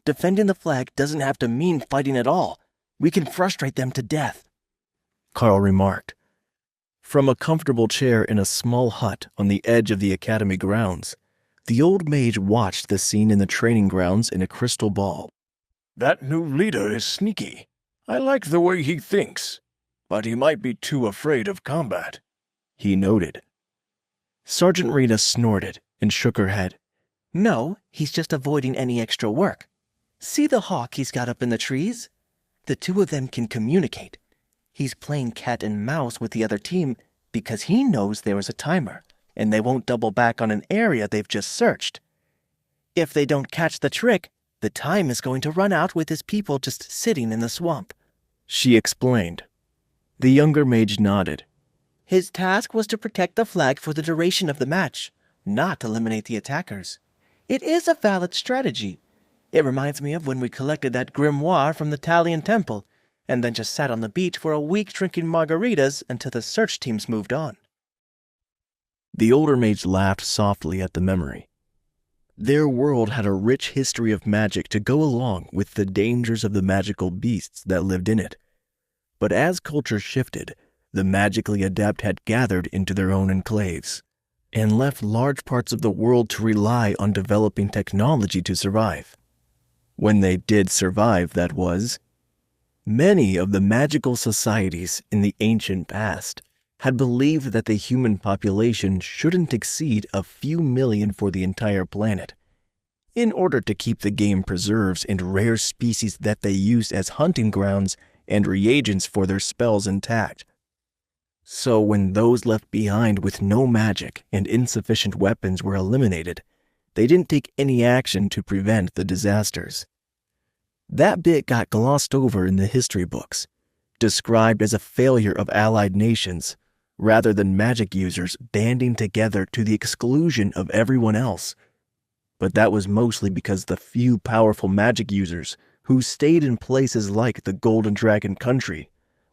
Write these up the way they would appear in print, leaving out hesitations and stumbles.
Defending the flag doesn't have to mean fighting at all. We can frustrate them to death," Karl remarked. From a comfortable chair in a small hut on the edge of the academy grounds, the old mage watched the scene in the training grounds in a crystal ball. "That new leader is sneaky. I like the way he thinks, but he might be too afraid of combat," he noted. Sergeant Rita snorted and shook her head. "No, he's just avoiding any extra work. See the hawk he's got up in the trees? The two of them can communicate. He's playing cat and mouse with the other team because he knows there is a timer, and they won't double back on an area they've just searched. If they don't catch the trick, the time is going to run out with his people just sitting in the swamp," she explained. The younger mage nodded. "His task was to protect the flag for the duration of the match, not eliminate the attackers. It is a valid strategy. It reminds me of when we collected that grimoire from the Talian temple, and then just sat on the beach for a week drinking margaritas until the search teams moved on." The older mage laughed softly at the memory. Their world had a rich history of magic to go along with the dangers of the magical beasts that lived in it. But as culture shifted, the magically adept had gathered into their own enclaves, and left large parts of the world to rely on developing technology to survive. When they did survive, that was. Many of the magical societies in the ancient past had believed that the human population shouldn't exceed a few million for the entire planet, in order to keep the game preserves and rare species that they used as hunting grounds and reagents for their spells intact. So when those left behind with no magic and insufficient weapons were eliminated, they didn't take any action to prevent the disasters. That bit got glossed over in the history books, described as a failure of allied nations, rather than magic users banding together to the exclusion of everyone else. But that was mostly because the few powerful magic users who stayed in places like the Golden Dragon country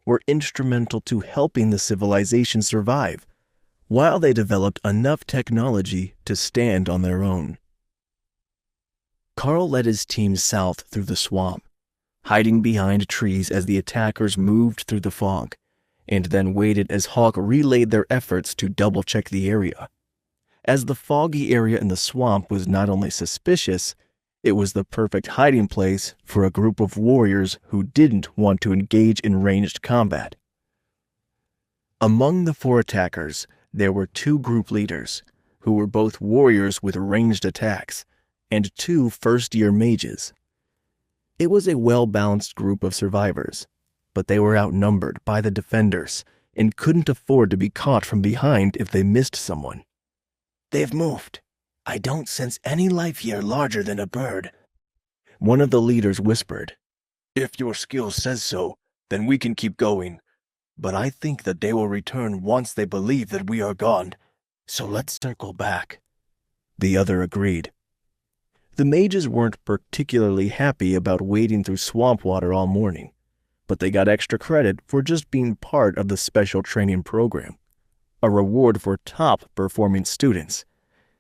were instrumental to helping the civilization survive, while they developed enough technology to stand on their own. Karl led his team south through the swamp, hiding behind trees as the attackers moved through the fog, and then waited as Hawk relayed their efforts to double-check the area. As the foggy area in the swamp was not only suspicious, it was the perfect hiding place for a group of warriors who didn't want to engage in ranged combat. Among the 4 attackers, there were 2 group leaders, who were both warriors with ranged attacks, and 2 first-year mages. It was a well-balanced group of survivors, but they were outnumbered by the defenders and couldn't afford to be caught from behind if they missed someone. "They've moved. I don't sense any life here larger than a bird," one of the leaders whispered. "If your skill says so, then we can keep going. But I think that they will return once they believe that we are gone. So let's circle back," the other agreed. The mages weren't particularly happy about wading through swamp water all morning, but they got extra credit for just being part of the special training program, a reward for top-performing students,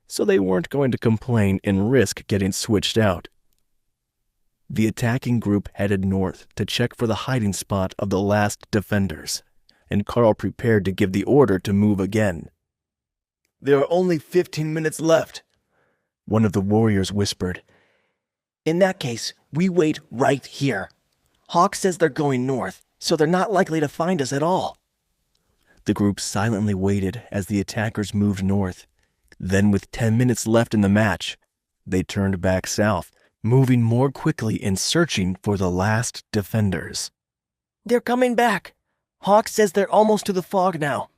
so they weren't going to complain and risk getting switched out. The attacking group headed north to check for the hiding spot of the last defenders, and Karl prepared to give the order to move again. "There are only 15 minutes left," one of the warriors whispered. "In that case, we wait right here. Hawk says they're going north, so they're not likely to find us at all." The group silently waited as the attackers moved north. Then, with 10 minutes left in the match, they turned back south, moving more quickly and searching for the last defenders. "They're coming back. Hawk says they're almost to the fog now,"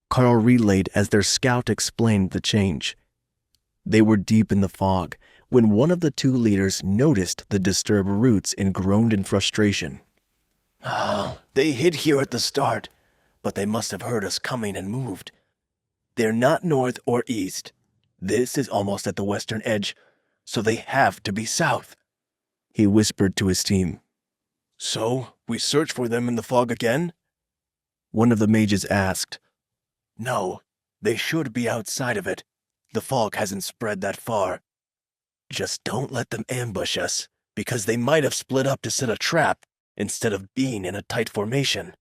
Karl relayed as their scout explained the change. They were deep in the fog when one of the 2 leaders noticed the disturbed routes and groaned in frustration. They hid here at the start, but they must have heard us coming and moved. They're not north or east. This is almost at the western edge, so they have to be south," he whispered to his team. "So, we search for them in the fog again?" one of the mages asked. "No, they should be outside of it. The fog hasn't spread that far. Just don't let them ambush us, because they might have split up to set a trap instead of being in a tight formation.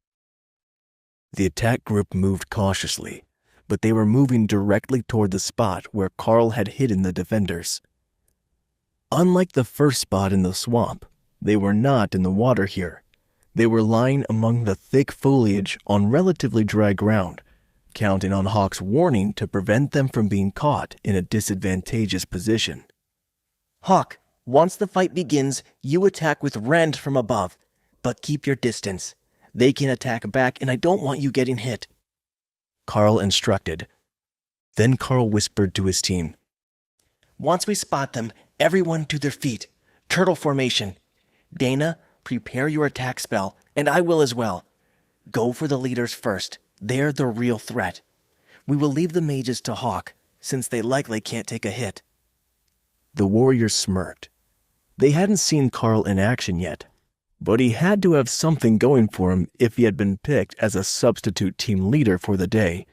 The attack group moved cautiously, but they were moving directly toward the spot where Karl had hidden the defenders. Unlike the first spot in the swamp, they were not in the water here. They were lying among the thick foliage on relatively dry ground, counting on Hawk's warning to prevent them from being caught in a disadvantageous position. Hawk, once the fight begins, you attack with rend from above, but keep your distance. They can attack back, and I don't want you getting hit, Karl instructed. Then Karl whispered to his team. Once we spot them, everyone to their feet. Turtle formation. Dana, prepare your attack spell, and I will as well. Go for the leaders first. They're the real threat. We will leave the mages to Hawk, since they likely can't take a hit. The warriors smirked. They hadn't seen Karl in action yet, but he had to have something going for him if he had been picked as a substitute team leader for the day.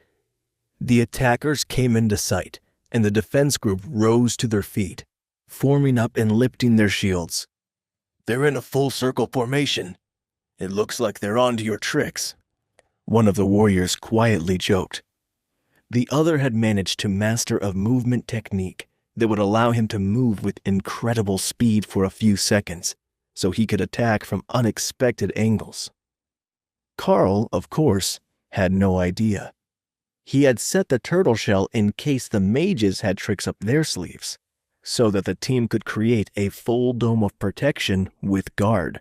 The attackers came into sight, and the defense group rose to their feet, forming up and lifting their shields. They're in a full circle formation. It looks like they're onto your tricks, one of the warriors quietly joked. The other had managed to master a movement technique that would allow him to move with incredible speed for a few seconds, so he could attack from unexpected angles. Karl, of course, had no idea. He had set the turtle shell in case the mages had tricks up their sleeves, so that the team could create a full dome of protection with guard.